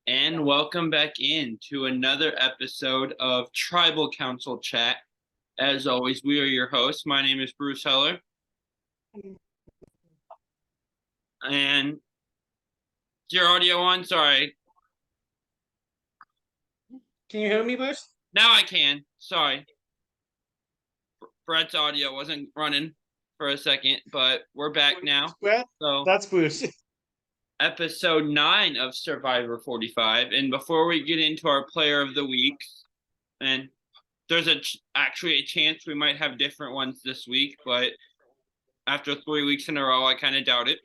And welcome back in to another episode of Tribal Council Chat. As always, we are your hosts. My name is Bruce Heller. And is your audio on? Sorry. Can you hear me, Bruce? Now I can. Sorry. Brett's audio wasn't running for a second, but we're back now. Brett? So That's Bruce. episode 9 of Survivor 45. And before we get into our player of the week, and there's actually a chance we might have different ones this week, but after 3 weeks in a row, I kind of doubt it.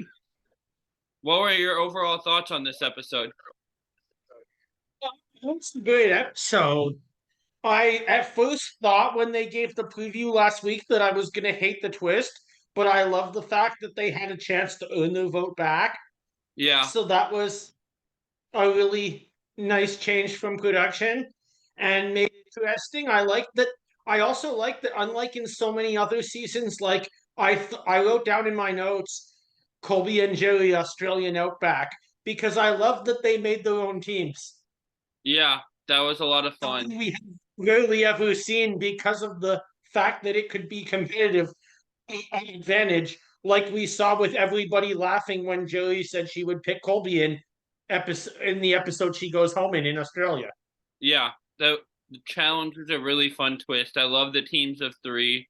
What were your overall thoughts on this episode? That's a great episode. I at first thought when they gave the preview last week that I was going to hate the twist, but I love the fact that they had a chance to earn their vote back. Yeah. So that was a really nice change from production and made it interesting. I also like that, unlike in so many other seasons, like I wrote down in my notes Colby and Jerry Australian Outback because I love that they made their own teams. Yeah, that was a lot of fun. We have rarely ever seen because of the fact that it could be competitive advantage, like we saw with everybody laughing when Jerry said she would pick Colby in the episode she goes home in Australia. Yeah, the challenge was a really fun twist. I love the teams of 3.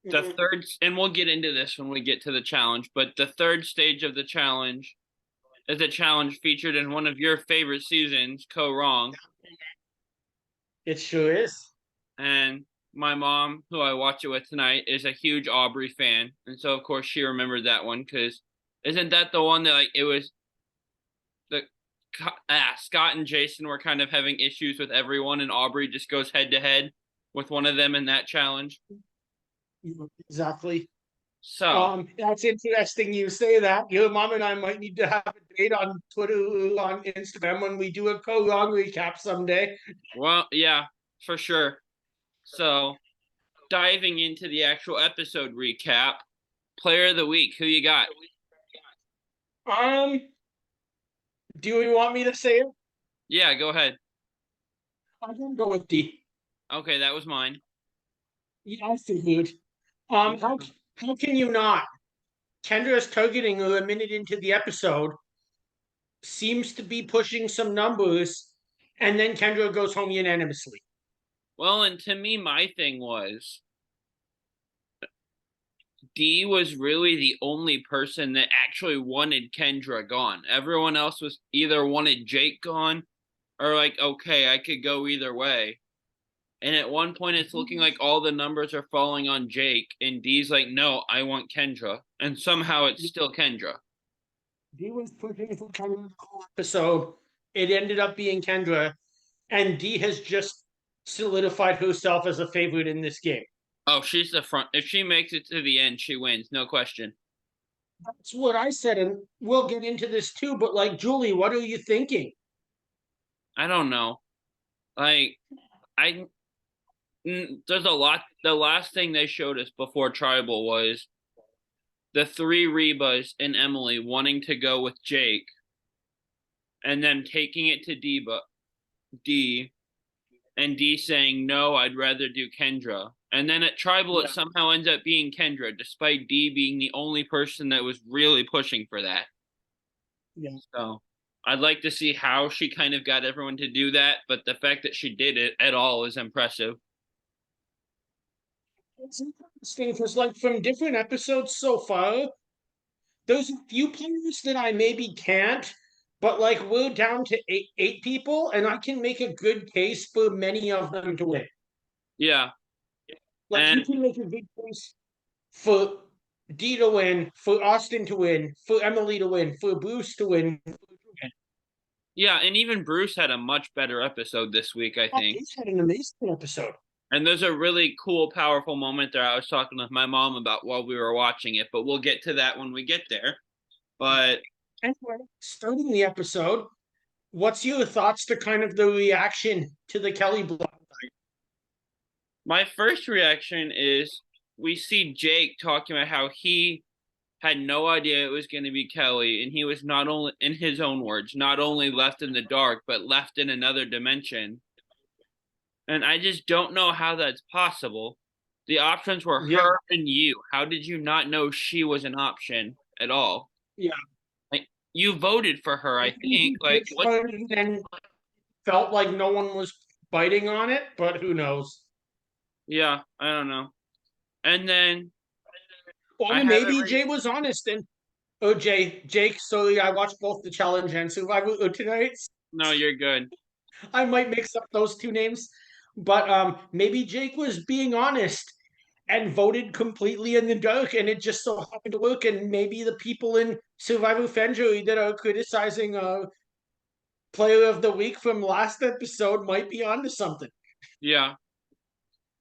The third, and we'll get into this when we get to the challenge, but the third stage of the challenge is a challenge featured in one of your favorite seasons, Co Wrong. It sure is. And my mom, who I watch it with tonight, is a huge Aubrey fan. And so, of course, she remembered that one because isn't that the one that, like, it was the Scott and Jason were kind of having issues with everyone, and Aubrey just goes head to head with one of them in that challenge? Exactly. So, that's interesting you say that. Your mom and I might need to have a date on Twitter or on Instagram when we do a co-wrong recap someday. well, yeah, for sure. So, diving into the actual episode recap, player of the week, who you got? Do you want me to say it? Yeah, go ahead. I'm gonna go with Dee. Okay, that was mine. Yeah, I figured. How can you not? Kendra's targeting her a minute into the episode seems to be pushing some numbers, and then Kendra goes home unanimously. Well, and to me, my thing was Dee was really the only person that actually wanted Kendra gone. Everyone else was either wanted Jake gone or like, okay, I could go either way. And at one point, it's looking like all the numbers are falling on Jake, and Dee's like, no, I want Kendra. And somehow it's still Kendra. Dee was pushing for Kendra the whole episode. It ended up being Kendra, and Dee has just solidified herself as a favorite in this game. Oh, she's the front. If she makes it to the end, she wins. No question. That's what I said, and we'll get into this too. But like, Julie, what are you thinking? I don't know. Like, there's a lot. The last thing they showed us before Tribal was the 3 Rebas and Emily wanting to go with Jake and then taking it to Dee, and Dee saying, no, I'd rather do Kendra. And then at Tribal, it somehow ends up being Kendra, despite Dee being the only person that was really pushing for that. Yeah. So I'd like to see how she kind of got everyone to do that, but the fact that she did it at all is impressive. It's interesting because, like, from different episodes so far, there's a few players that I maybe can't, but like we're down to eight people, and I can make a good case for many of them to win. Yeah. Like you can make a good case for Dee to win, for Austin to win, for Emily to win, for Bruce to win. Yeah, and even Bruce had a much better episode this week, I think. Bruce had an amazing episode. And there's a really cool, powerful moment there I was talking with my mom about while we were watching it, but we'll get to that when we get there. But anyway, starting the episode, what's your thoughts to kind of the reaction to the Kelly block? My first reaction is we see Jake talking about how he had no idea it was going to be Kelly, and he was not only, in his own words, not only left in the dark, but left in another dimension. And I just don't know how that's possible. The options were Yeah, her and you. How did you not know she was an option at all? yeah. Like, you voted for her, I Maybe think. he Like, just what? voted and felt like no one was biting on it, but who knows? Yeah, I don't know. And then Or I have it maybe right. Jay was honest and Jake. Sorry, I watched both the challenge and Survivor tonight. No, you're good. I might mix up those two names, but maybe Jake was being honest and voted completely in the dark, and it just so happened to work. And maybe the people in Survivor fan jury that are criticizing Player of the Week from last episode might be onto something. Yeah.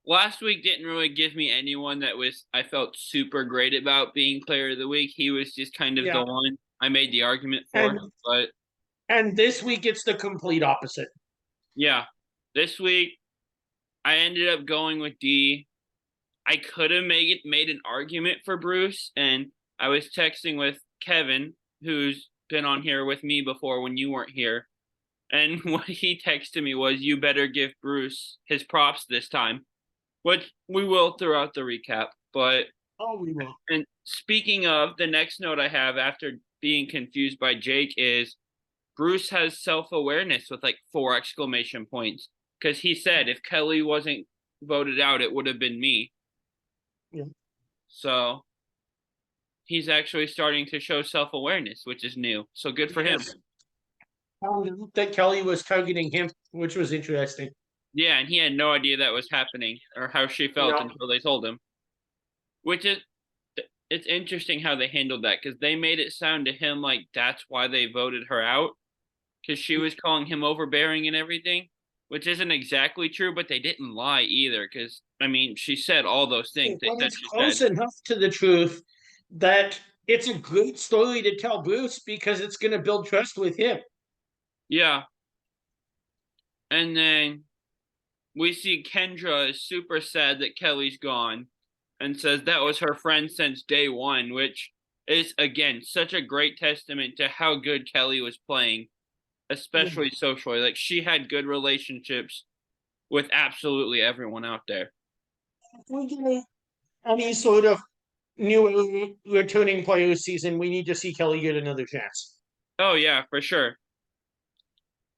Last week didn't really give me anyone that was I felt super great about being player of the week. He was just kind of the Yeah, one I made the argument for and him. But this week it's the complete opposite. yeah, this week I ended up going with Dee. I could have made an argument for Bruce, and I was texting with Kevin, who's been on here with me before when you weren't here. And what he texted me was, "You better give Bruce his props this time," which we will throughout the recap. But Oh, we will. and speaking of, the next note I have after being confused by Jake is Bruce has self-awareness with like 4 exclamation points, because he said if Kelly wasn't voted out, it would have been me. Yeah. So he's actually starting to show self-awareness, which is new. So good for him. Yes. That Kelly was targeting him, which was interesting. Yeah, and he had no idea that was happening or how she felt Yeah. until they told him. Which is, it's interesting how they handled that, because they made it sound to him like that's why they voted her out, because she was calling him overbearing and everything, which isn't exactly true, but they didn't lie either, because I mean she said all those things they But said it's she close said. enough to the truth that it's a great story to tell Bruce because it's going to build trust with him. Yeah. And then we see Kendra is super sad that Kelly's gone and says that was her friend since day one, which is, again, such a great testament to how good Kelly was playing, especially socially. Like, she had good relationships with absolutely everyone out there. If we get any sort of new returning player season, we need to see Kelly get another chance. Oh, yeah, for sure.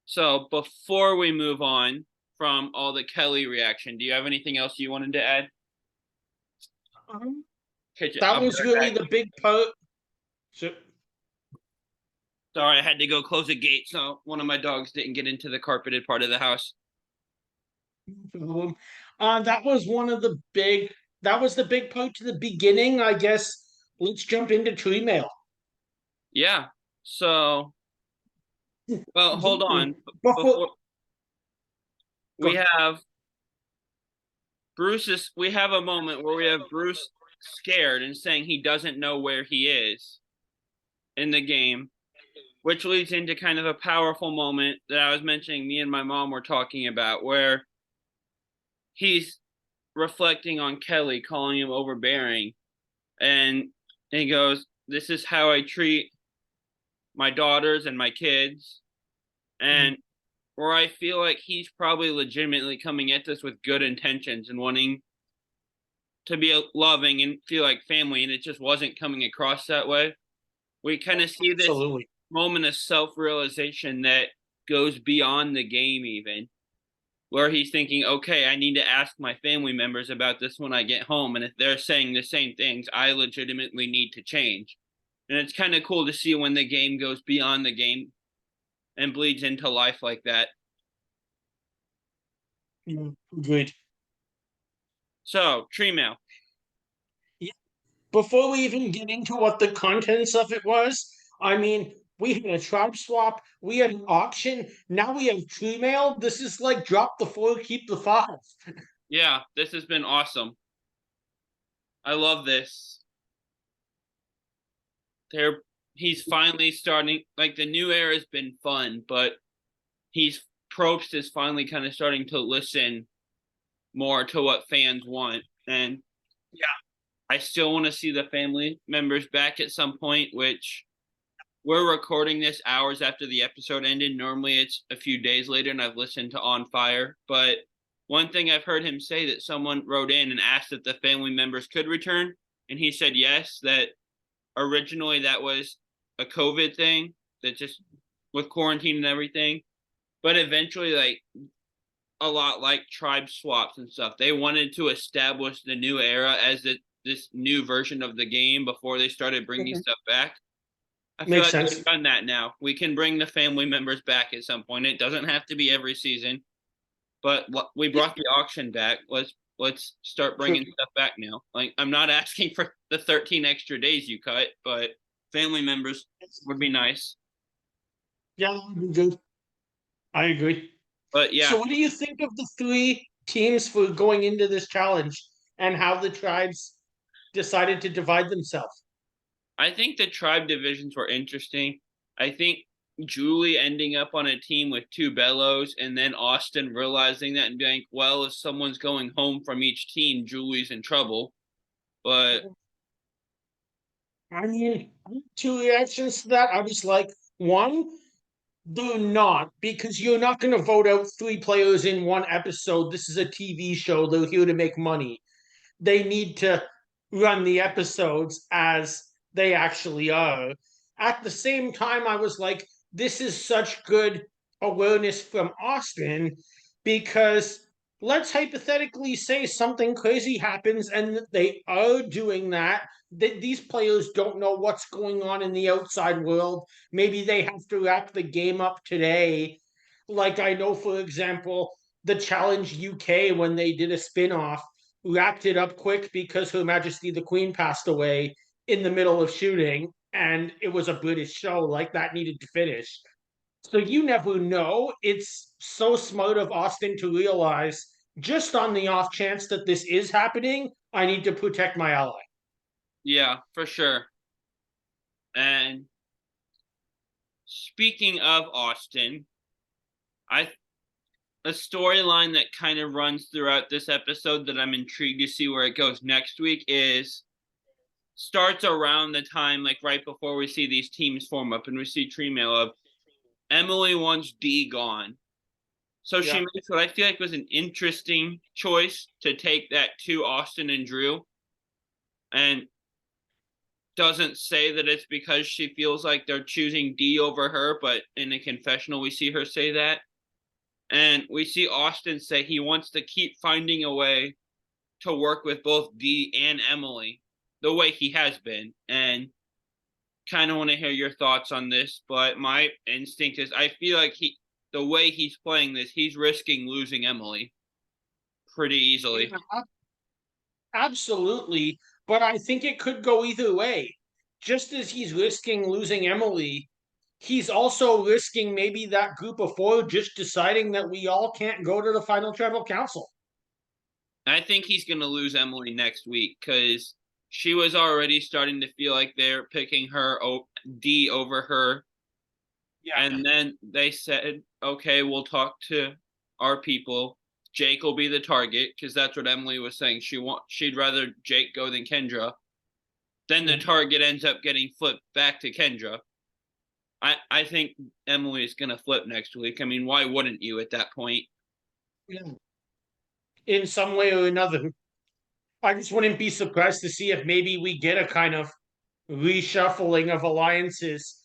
So before we move on from all the Kelly reaction, do you have anything else you wanted to add? That was really the big part. So, Sorry, I had to go close a gate so one of my dogs didn't get into the carpeted part of the house. that was one of the big. That was the big part to the beginning, I guess. Let's jump into tree mail. Yeah. So, well, hold on. Before, Before we have we have a moment where we have Bruce scared and saying he doesn't know where he is in the game, which leads into kind of a powerful moment that I was mentioning me and my mom were talking about, where he's reflecting on Kelly calling him overbearing, and he goes, "This is how I treat my daughters and my kids," and where I feel like he's probably legitimately coming at this with good intentions and wanting to be loving and feel like family, and it just wasn't coming across that way. We kind of see this absolutely. moment of self-realization that goes beyond the game, even where he's thinking, okay, I need to ask my family members about this when I get home, and if they're saying the same things, I legitimately need to change. And it's kind of cool to see when the game goes beyond the game and bleeds into life like that. Good. So, tree mail. Before we even get into what the contents of it was, I mean, we had a tribe swap, we had an auction, now we have tree mail. This is like drop the 4, keep the 5. Yeah, this has been awesome. I love this. He's finally starting, like, the new era has been fun, but Probst is finally kind of starting to listen more to what fans want. And Yeah. I still want to see the family members back at some point, which we're recording this hours after the episode ended. Normally it's a few days later and I've listened to On Fire. But one thing I've heard him say, that someone wrote in and asked if the family members could return, and he said yes, that originally that was a COVID thing, that just with quarantine and everything. But eventually, like a lot like tribe swaps and stuff, they wanted to establish the new era as this new version of the game before they started bringing stuff back. I feel Makes like sense. they've done that now. We can bring the family members back at some point. It doesn't have to be every season, but we brought the auction back. Let's start bringing stuff back now. Like, I'm not asking for the 13 extra days you cut, but family members would be nice. Yeah, that'd be good. I agree. But yeah, So, what do you think of the three teams for going into this challenge and how the tribes decided to divide themselves? I think the tribe divisions were interesting. I think Julie ending up on a team with two Bellows, and then Austin realizing that and being, well, if someone's going home from each team, Julie's in trouble. But I mean, two reactions to that. I was like, one, do not, because you're not going to vote out three players in one episode. This is a TV show. They're here to make money. They need to run the episodes as they actually are. At the same time, I was like, this is such good awareness from Austin, because let's hypothetically say something crazy happens and they are doing that. These players don't know what's going on in the outside world. Maybe they have to wrap the game up today. Like, I know, for example, the Challenge UK, when they did a spin off, wrapped it up quick because Her Majesty the Queen passed away in the middle of shooting, and it was a British show. Like, that needed to finish. So you never know. It's so smart of Austin to realize, just on the off chance that this is happening, I need to protect my ally. yeah, for sure. And speaking of Austin, I a storyline that kind of runs throughout this episode that I'm intrigued to see where it goes next week is starts around the time, like right before we see these teams form up and we see tree mail of Emily wants Dee gone. So she Yeah. makes what I feel like was an interesting choice to take that to Austin and Drew, and doesn't say that it's because she feels like they're choosing Dee over her, but in a confessional we see her say that. And we see Austin say he wants to keep finding a way to work with both Dee and Emily the way he has been. And kind of want to hear your thoughts on this, but my instinct is I feel like the way he's playing this, he's risking losing Emily pretty easily. Yeah, absolutely. But I think it could go either way. Just as he's risking losing Emily, he's also risking maybe that group of four just deciding that we all can't go to the final tribal council. I think he's going to lose Emily next week because she was already starting to feel like they're picking her Dee over her. Yeah. And then they said, okay, we'll talk to our people. Jake will be the target because that's what Emily was saying. She'd rather Jake go than Kendra. Then the target ends up getting flipped back to Kendra. I think Emily is going to flip next week. I mean, why wouldn't you at that point? Yeah. In some way or another. I just wouldn't be surprised to see if maybe we get a kind of reshuffling of alliances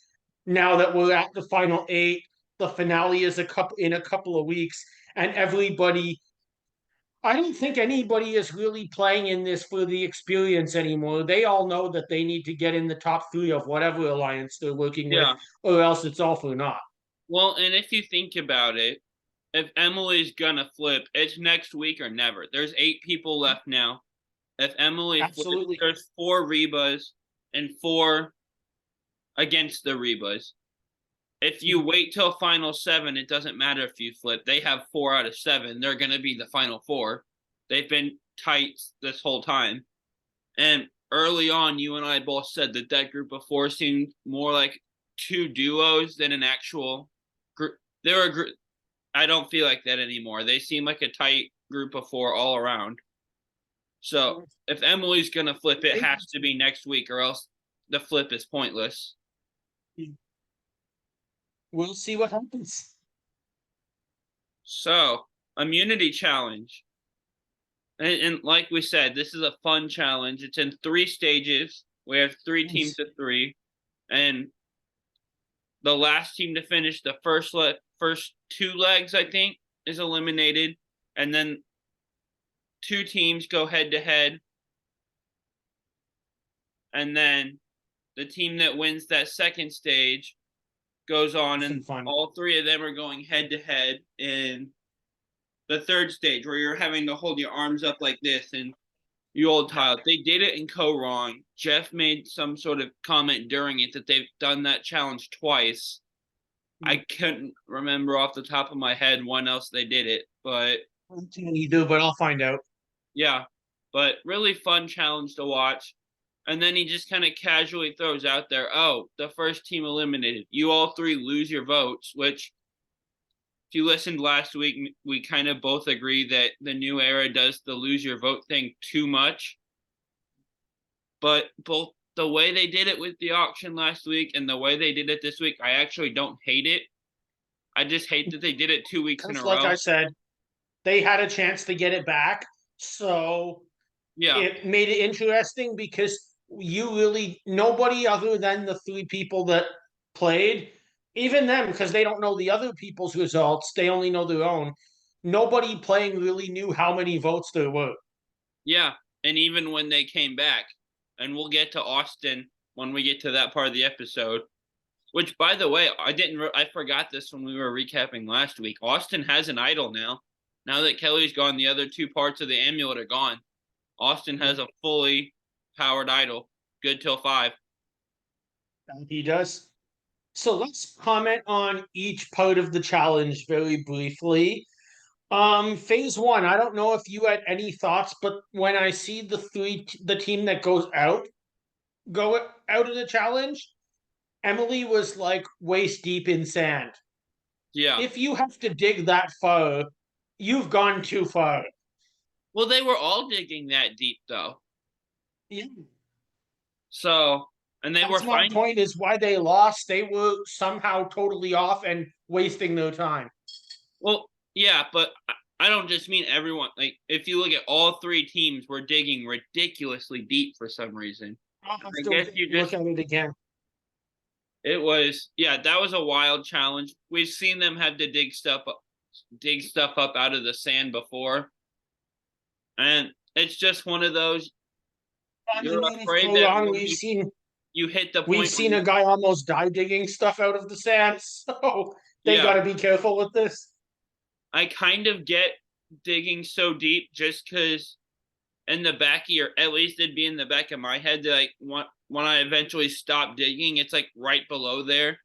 now that we're at the final eight. The finale is in a couple of weeks, and everybody. I don't think anybody is really playing in this for the experience anymore. They all know that they need to get in the top three of whatever alliance they're working with, Yeah. or else it's all for naught. Well, and if you think about it, if Emily's gonna flip, it's next week or never. There's 8 people left now. If Emily flips, Absolutely. there's 4 Rebas and 4 against the Rebas. If you wait till final 7, it doesn't matter if you flip. They have 4 out of 7. They're gonna be the final 4. They've been tight this whole time. And early on, you and I both said that that group of 4 seemed more like 2 duos than an actual group. They were a group. I don't feel like that anymore. They seem like a tight group of 4 all around. So if Emily's gonna flip, it has to be next week, or else the flip is pointless. We'll see what happens. So, immunity challenge. And like we said, this is a fun challenge. It's in 3 stages. We have 3 teams of 3. And the last team to finish the first 2 legs, I think, is eliminated. And then 2 teams go head to head. And then the team that wins that second stage goes on, and all 3 of them are going head to head in the third stage, where you're having to hold your arms up like this and you old tile. They did it in co-wrong. Jeff made some sort of comment during it that they've done that challenge twice. I couldn't remember off the top of my head when else they did it, but you do, but I'll find out. Yeah, but really fun challenge to watch. And then he just kind of casually throws out there, oh, the first team eliminated. You all 3 lose your votes, which if you listened last week, we kind of both agree that the new era does the lose your vote thing too much. But both the way they did it with the auction last week and the way they did it this week, I actually don't hate it. I just hate that they did it 2 weeks in a row. Like I said, they had a chance to get it back. So yeah, it made it interesting because nobody other than the 3 people that played, even them, because they don't know the other people's results, they only know their own. Nobody playing really knew how many votes there were. Yeah, and even when they came back, and we'll get to Austin when we get to that part of the episode, which, by the way, I forgot this when we were recapping last week. Austin has an idol now. Now that Kelly's gone, the other 2 parts of the amulet are gone. Austin has a fully powered idol. Good till 5. He does. So let's comment on each part of the challenge very briefly. Phase 1, I don't know if you had any thoughts, but when I see the team that go out of the challenge, Emily was like waist deep in sand. Yeah. If you have to dig that far, you've gone too far. Well, they were all digging that deep, though. Yeah. So, and they were fine. My point is why they lost. They were somehow totally off and wasting their time. Well, yeah, but I don't just mean everyone. Like, if you look at all 3 teams, were digging ridiculously deep for some reason. I guess you just look at it again. It was, yeah, that was a wild challenge. We've seen them have to dig stuff up out of the sand before, and it's just one of those. You're afraid that you hit the point. We've seen a guy almost die digging stuff out of the sand, so they got to be careful with this. I kind of get digging so deep just because in the back of your, at least it'd be in the back of my head, that like when I eventually stop digging, it's like right below there.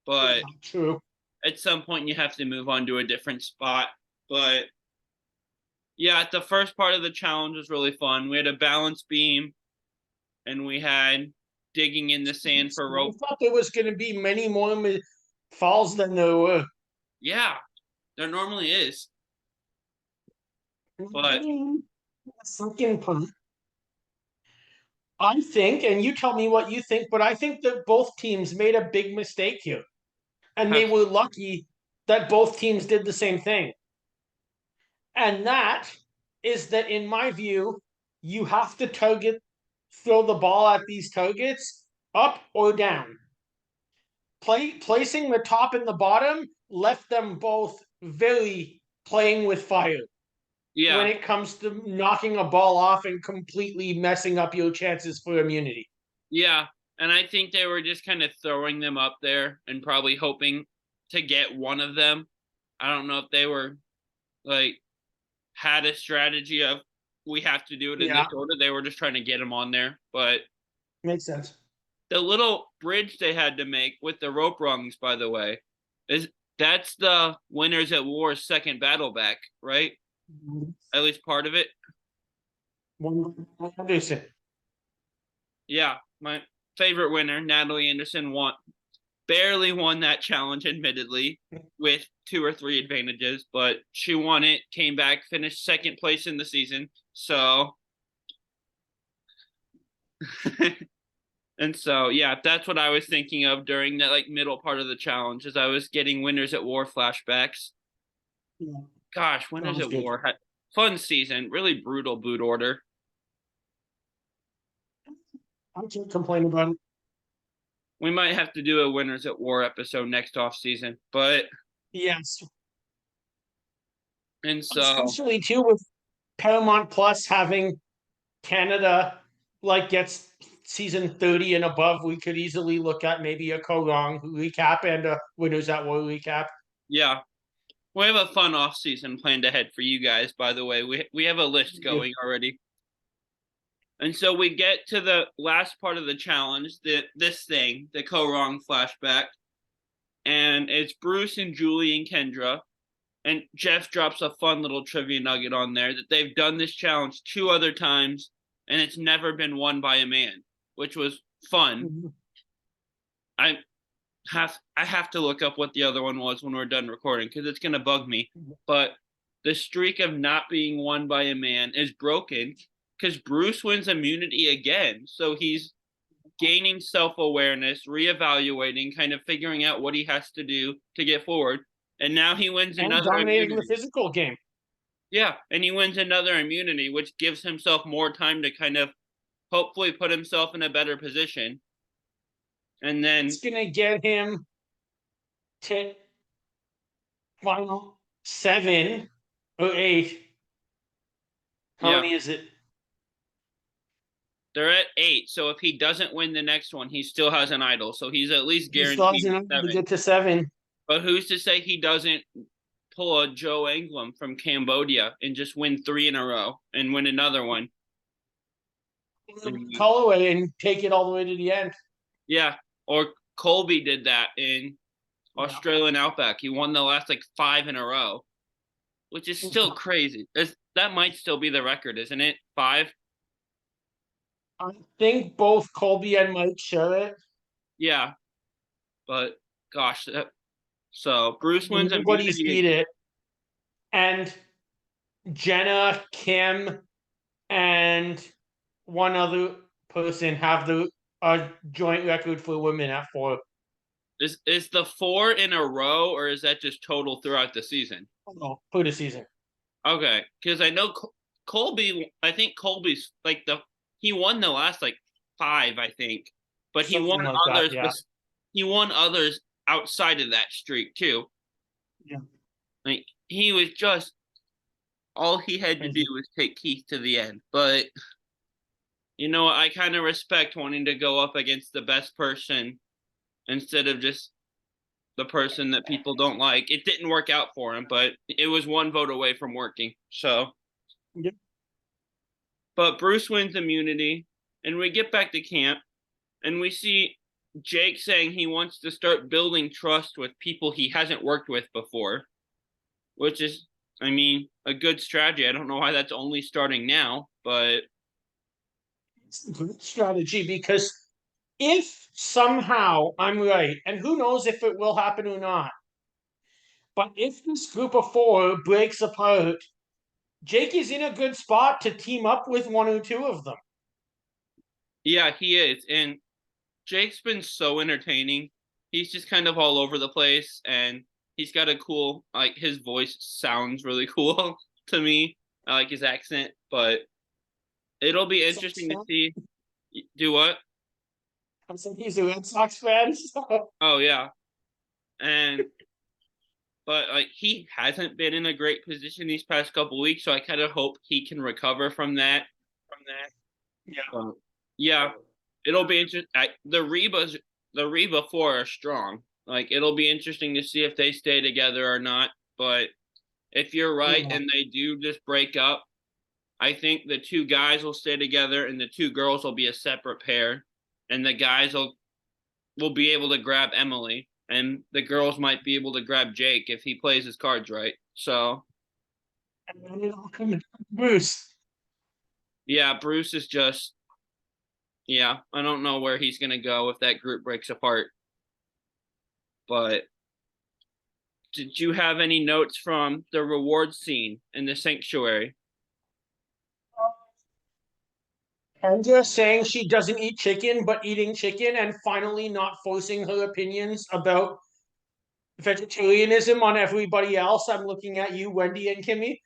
But true. At some point you have to move on to a different spot. But yeah, the first part of the challenge was really fun. We had a balance beam and we had digging in the sand for rope. I thought there was going to be many more falls than there were. Yeah, there normally is. But second part, I think, and you tell me what you think, but I think that both teams made a big mistake here. And they were lucky that both teams did the same thing. And that is that, in my view, you have to throw the ball at these targets up or down. Placing the top and the bottom left them both very playing with fire. Yeah. When it comes to knocking a ball off and completely messing up your chances for immunity. Yeah, and I think they were just kind of throwing them up there and probably hoping to get one of them. I don't know if they were like had a strategy of we have to do it in this order. They were just trying to get them on there, but makes sense. The little bridge they had to make with the rope rungs, by the way, that's the Winners at War's second battle back, right? Mm-hmm. At least part of it. Anderson. Yeah, my favorite winner, Natalie Anderson, won. barely won that challenge, admittedly, with 2 or 3 advantages, but she won it, came back, finished second place in the season. So, and so, yeah, that's what I was thinking of during that like middle part of the challenge, as I was getting Winners at War flashbacks. Yeah. Gosh, Winners Sounds at good. War had fun season, really brutal boot order. I can't complain about it. We might have to do a Winners at War episode next off season, but Yes. and so Especially too with Paramount Plus having Canada like gets season 30 and above, we could easily look at maybe a Korong recap and a Winners at War recap. yeah, we have a fun off season planned ahead for you guys. By the way, we have a list going already. And so we get to the last part of the challenge, the Korong flashback, and it's Bruce and Julie and Kendra. And Jeff drops a fun little trivia nugget on there that they've done this challenge 2 other times, and it's never been won by a man, which was fun. Mm-hmm. I have to look up what the other one was when we're done recording because it's gonna bug me. But the streak of not being won by a man is broken because Bruce wins immunity again. So he's gaining self-awareness, reevaluating, kind of figuring out what he has to do to get forward. And now he wins And another dominating immunity. the physical game. Yeah, and he wins another immunity, which gives himself more time to kind of hopefully put himself in a better position. And then it's gonna get him to final 7 or 8. How many is it? They're at 8, so if he doesn't win the next one, he still has an idol. So he's at least He still has guaranteed enough 7. to get to 7. But who's to say he doesn't pull a Joe Anglim from Cambodia and just win 3 in a row and win another one? Colorway and take it all the way to the end. Yeah, or Colby did that in Australian Outback. He won the last like 5 in a row, which is still crazy. That might still be the record, isn't it? 5? I think both Colby and Mike share it. Yeah, but gosh, so Bruce wins Nobody's immunity. beat it. And Jenna, Kim, and one other person have the joint record for women at 4. Is the 4 in a row, or is that just total throughout the season? Oh, for the season. Okay, because I know Colby. I think Colby's like he won the last like 5, I think, but he won like others. that, yeah. He won others outside of that streak too. Yeah, like he was just all he had to do was take Keith to the end. But you know, I kind of respect wanting to go up against the best person instead of just the person that people don't like. It didn't work out for him, but it was 1 vote away from working. So, yep. But Bruce wins immunity, and we get back to camp, and we see Jake saying he wants to start building trust with people he hasn't worked with before, which is, I mean, a good strategy. I don't know why that's only starting now, but it's a good strategy because if somehow I'm right, and who knows if it will happen or not, but if this group of 4 breaks apart, Jake is in a good spot to team up with 1 or 2 of them. Yeah, he is. And Jake's been so entertaining. He's just kind of all over the place, and he's got a cool, like, his voice sounds really cool to me. I like his accent, but it'll be interesting to see. Do what? I'm saying he's a Red Sox fan. So. Oh, yeah. But like he hasn't been in a great position these past couple weeks, so I kind of hope he can recover from that. Yeah. Yeah, it'll be interesting. The Reba 4 are strong. Like it'll be interesting to see if they stay together or not. But if you're right and they do just break up, I think the 2 guys will stay together and the 2 girls will be a separate pair, and the guys will be able to grab Emily. And the girls might be able to grab Jake if he plays his cards right. So, and then it'll come to Bruce. Yeah, Bruce is just, I don't know where he's gonna go if that group breaks apart. But did you have any notes from the reward scene in the sanctuary? Kendra saying she doesn't eat chicken, but eating chicken, and finally not forcing her opinions about vegetarianism on everybody else. I'm looking at you, Wendy and Kimmy.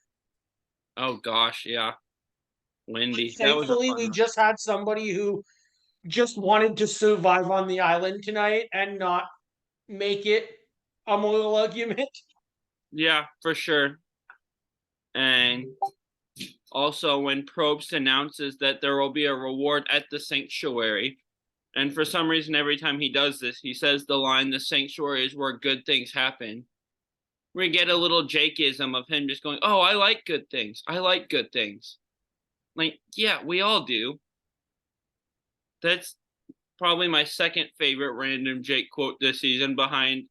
Oh gosh, yeah. Wendy. That was a Thankfully, fun we one. just had somebody who just wanted to survive on the island tonight and not make it a moral argument. Yeah, for sure. And also when Probst announces that there will be a reward at the sanctuary. And for some reason, every time he does this, he says the line, "The sanctuary is where good things happen." We get a little Jakeism of him just going, "Oh, I like good things. I like good things." Like, yeah, we all do. That's probably my second favorite random Jake quote this season behind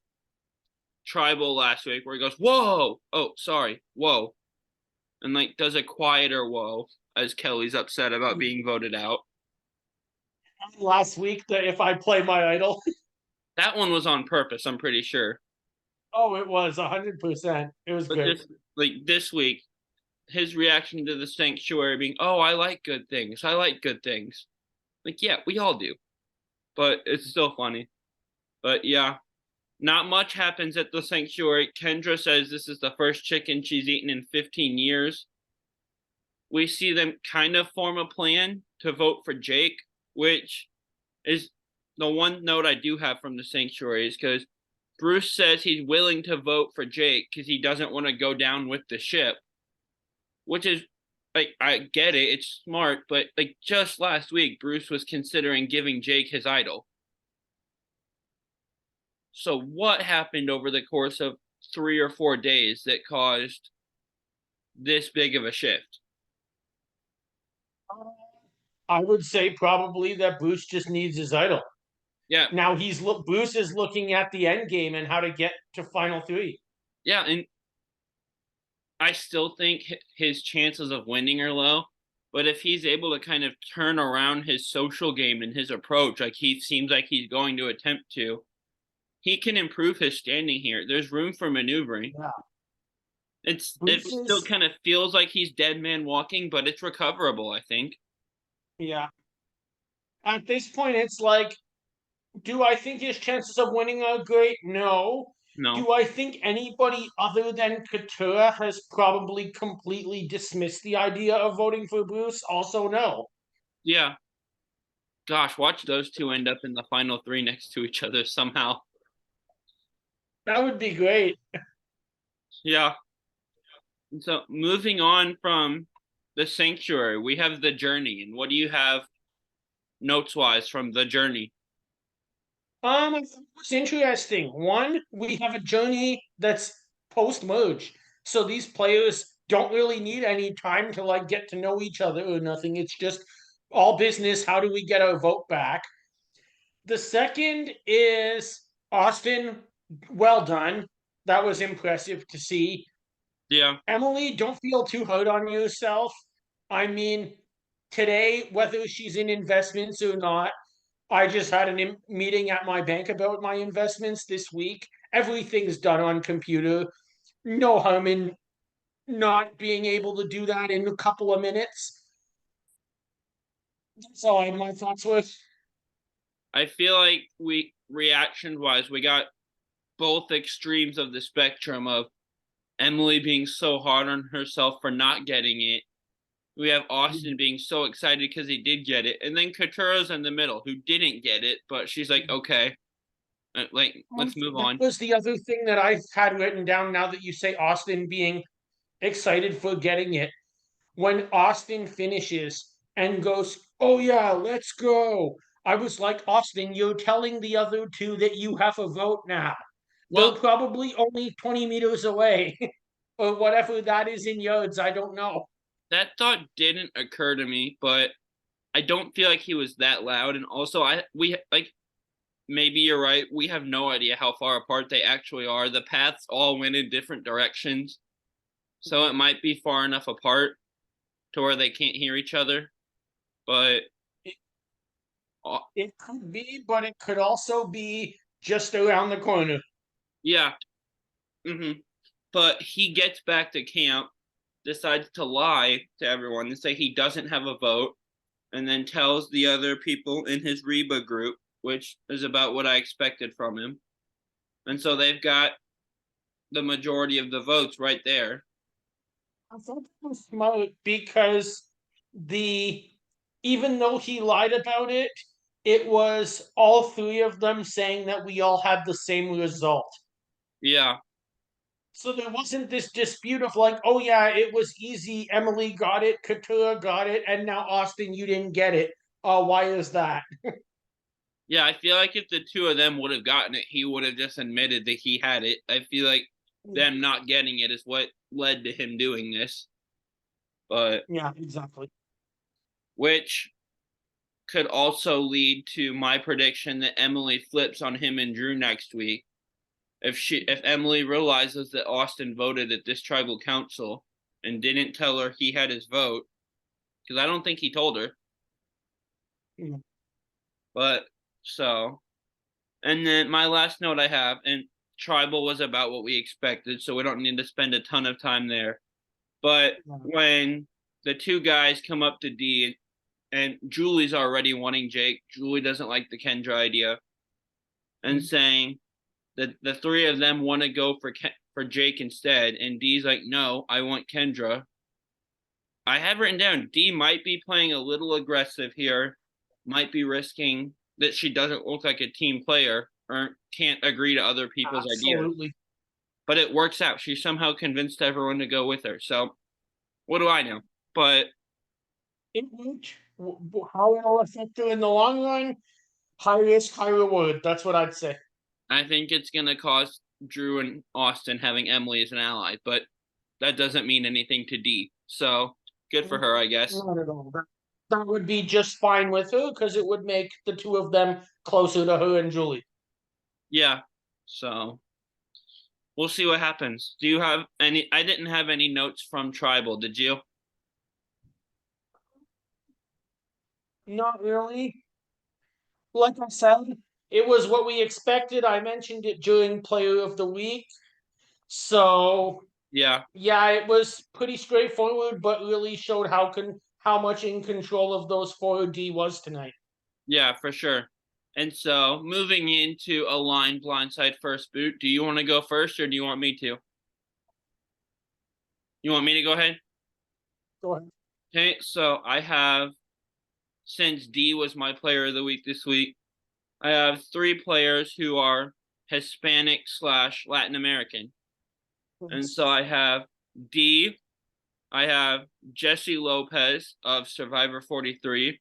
Tribal last week, where he goes, "Whoa! Oh, sorry, whoa." And like does a quieter whoa as Kelly's upset about being voted out. Last week, that if I play my idol. That one was on purpose, I'm pretty sure. Oh, it was 100%. It was But good. this week, his reaction to the sanctuary being, "Oh, I like good things. I like good things." Like, yeah, we all do. But it's still funny. But yeah, not much happens at the sanctuary. Kendra says this is the first chicken she's eaten in 15 years. We see them kind of form a plan to vote for Jake, which is the one note I do have from the sanctuary is because Bruce says he's willing to vote for Jake because he doesn't want to go down with the ship, which is like, I get it, it's smart, but like just last week, Bruce was considering giving Jake his idol. So what happened over the course of 3 or 4 days that caused this big of a shift? I would say probably that Bruce just needs his idol. Yeah, Now Bruce is looking at the end game and how to get to final three. yeah, and I still think his chances of winning are low. But if he's able to kind of turn around his social game and his approach, like he seems like he's going to attempt to, he can improve his standing here. There's room for maneuvering. Yeah. It still Bruce's kind of feels like he's dead man walking, but it's recoverable, I think. yeah. At this point, it's like, do I think his chances of winning are great? No. No. Do I think anybody other than Couture has probably completely dismissed the idea of voting for Bruce? Also, no. Yeah. Gosh, watch those two end up in the final three next to each other somehow. That would be great. Yeah. And so moving on from the sanctuary, we have the journey. And what do you have notes wise from the journey? I thought it was interesting. One, we have a journey that's post-merge. So these players don't really need any time to like get to know each other or nothing. It's just all business. How do we get our vote back? The second is Austin. Well done. That was impressive to see. Yeah. Emily, don't feel too hard on yourself. I mean, today, whether she's in investments or not, I just had a meeting at my bank about my investments this week. Everything's done on computer. No harm in not being able to do that in a couple of minutes. That's all I have my thoughts with. I feel like we reaction wise, we got both extremes of the spectrum of Emily being so hard on herself for not getting it. We have Austin being so excited because he did get it. And then Katura's in the middle who didn't get it, but she's like, okay, like, let's move That on. was the other thing that I had written down now that you say Austin being excited for getting it. When Austin finishes and goes, "Oh yeah, let's go." I was like, "Austin, you're telling the other two that you have a vote now. They're Well, probably only 20 meters away." Or whatever that is in yards, I don't know. that thought didn't occur to me, but I don't feel like he was that loud. And also, we like, maybe you're right. We have no idea how far apart they actually are. The paths all went in different directions, so it might be far enough apart to where they can't hear each other. But It, uh, it could be, but it could also be just around the corner. Yeah. But he gets back to camp, decides to lie to everyone and say he doesn't have a vote, and then tells the other people in his Reba group, which is about what I expected from him. And so they've got the majority of the votes right there. I thought that was smart because the even though he lied about it, it was all three of them saying that we all had the same result. Yeah. So there wasn't this dispute of like, oh yeah, it was easy. Emily got it, Katura got it, and now Austin, you didn't get it. Why is that? Yeah, I feel like if the two of them would have gotten it, he would have just admitted that he had it. I feel like them not getting it is what led to him doing this. But Yeah, exactly. which could also lead to my prediction that Emily flips on him and Drew next week. If Emily realizes that Austin voted at this tribal council and didn't tell her he had his vote, because I don't think he told her. Yeah. But so, and then my last note I have, and tribal was about what we expected, so we don't need to spend a ton of time there. But when the two guys come up to Dee, and Julie's already wanting Jake, Julie doesn't like the Kendra idea, and saying that the three of them want to go for Jake instead, and Dee's like, no, I want Kendra. I have written down Dee might be playing a little aggressive here, might be risking that she doesn't look like a team player or can't agree to other people's ideas. Absolutely. But it works out. She somehow convinced everyone to go with her. So what do I know? But It worked. How it'll affect you in the long run, high risk, high reward. That's what I'd say. I think it's going to cause Drew and Austin having Emily as an ally, but that doesn't mean anything to Dee. So good for her, I guess. Not at all. That would be just fine with her because it would make the two of them closer to her and Julie. Yeah. So we'll see what happens. Do you have any? I didn't have any notes from Tribal. Did you? Not really. Like I said, it was what we expected. I mentioned it during Player of the Week. So Yeah. yeah, it was pretty straightforward, but really showed how much in control of those four Dee was tonight. Yeah, for sure. And so moving into a line blindside first boot, do you want to go first or do you want me to? You want me to go ahead? Go ahead. Okay, so I have, since Dee was my player of the week this week, I have three players who are Hispanic / Latin American. And so I have Dee, I have Jesse Lopez of Survivor 43,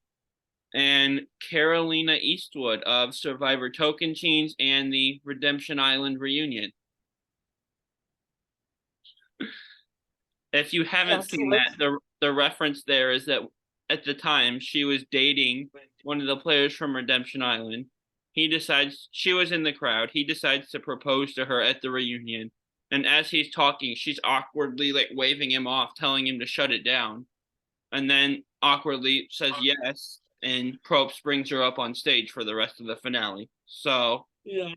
and Carolina Eastwood of Survivor Tocantins and the Redemption Island reunion. If you haven't seen that, the reference there is that at the time she was dating one of the players from Redemption Island. She was in the crowd. He decides to propose to her at the reunion. And as he's talking, she's awkwardly like waving him off, telling him to shut it down. And then awkwardly says yes. And Probst brings her up on stage for the rest of the finale. So yeah.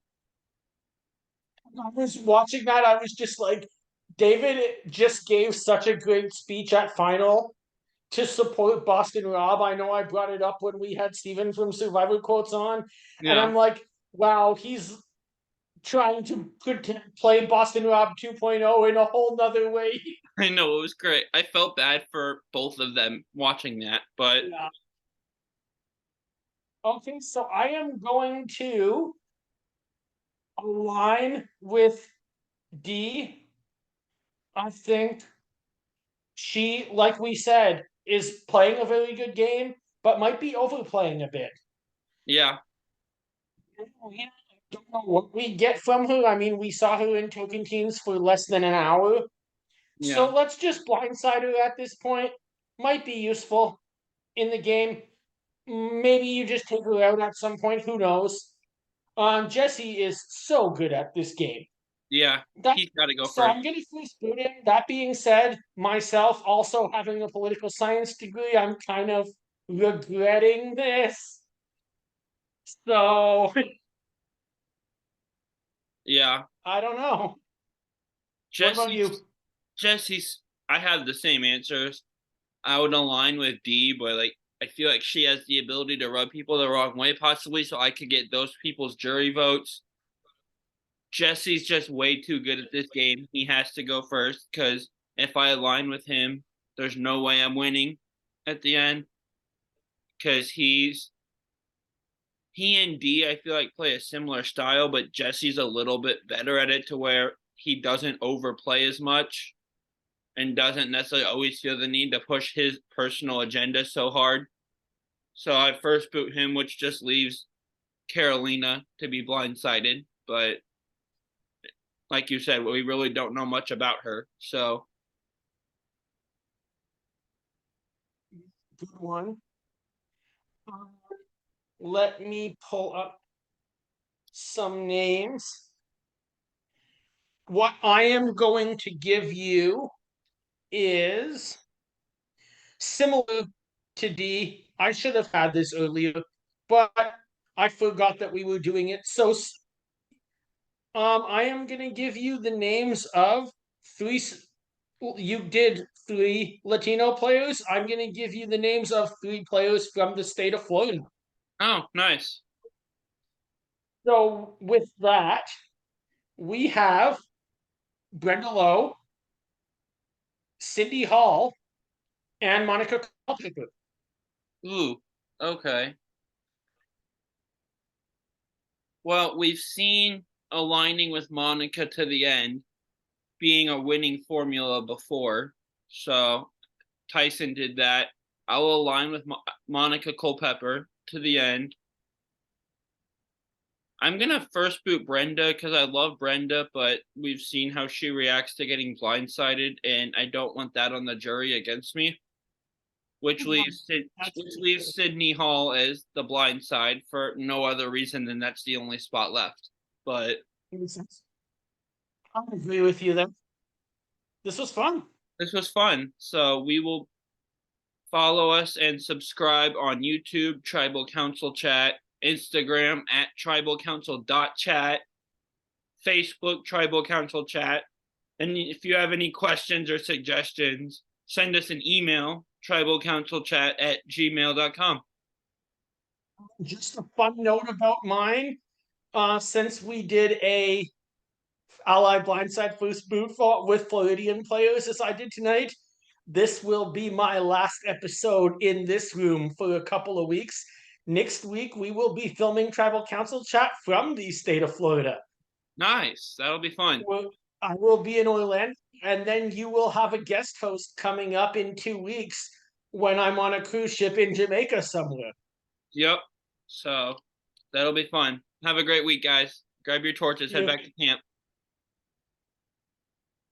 I was watching that, I was just like, David just gave such a great speech at final to support Boston Rob. I know I brought it up when we had Steven from Survivor Quotes on, and I'm like, wow, he's trying to play Boston Rob 2.0 in a whole nother way. I know, it was great. I felt bad for both of them watching that, but yeah. Okay, so I am going to align with Dee. I think she, like we said, is playing a very good game, but might be overplaying a bit. Yeah. I don't know what we get from her. I mean, we saw her in Tocantins for less than an hour. Yeah. So let's just blindside her at this point. Might be useful in the game. Maybe you just take her out at some point. Who knows? Jesse is so good at this game. Yeah, he's got to go So first. I'm going to first boot him. That being said, myself also having a political science degree, I'm kind of regretting this. So yeah, I don't know. What about Jesse's you? Jesse's I have the same answers. I would align with Dee, but like I feel like she has the ability to rub people the wrong way, possibly, so I could get those people's jury votes. Jesse's just way too good at this game. He has to go first because if I align with him, there's no way I'm winning at the end. Because he and Dee, I feel like play a similar style, but Jesse's a little bit better at it to where he doesn't overplay as much and doesn't necessarily always feel the need to push his personal agenda so hard. So I first boot him, which just leaves Carolina to be blindsided. But like you said, we really don't know much about her. So Good one. Let me pull up some names. What I am going to give you is similar to D. I should have had this earlier, but I forgot that we were doing it. So, I am going to give you the names of three. You did three Latino players. I'm going to give you the names of three players from the state of Florida. oh, nice. So, with that, we have Brenda Lowe, Cindy Hall, and Monica Culpepper. Ooh, okay. Well, we've seen aligning with Monica to the end being a winning formula before. So Tyson did that. I will align with Monica Culpepper to the end. I'm going to first boot Brenda because I love Brenda, but we've seen how she reacts to getting blindsided, and I don't want that on the jury against me. Which leaves Sydney Hall as the blind side for no other reason than that's the only spot left. But I agree with you there. This was fun. this was fun. So we will follow us and subscribe on YouTube, Tribal Council Chat, Instagram at tribalcouncil.chat, Facebook, Tribal Council Chat. And if you have any questions or suggestions, send us an email, tribalcouncilchat@gmail.com. Just a fun note about mine. Since we did a Ally Blindside first boot for with Floridian players as I did tonight, this will be my last episode in this room for a couple of weeks. Next week, we will be filming Tribal Council Chat from the state of Florida. Nice. That'll be fun. I will be in Orlando, and then you will have a guest host coming up in 2 weeks when I'm on a cruise ship in Jamaica somewhere. Yep. So that'll be fun. Have a great week, guys. Grab your torches, head back to camp.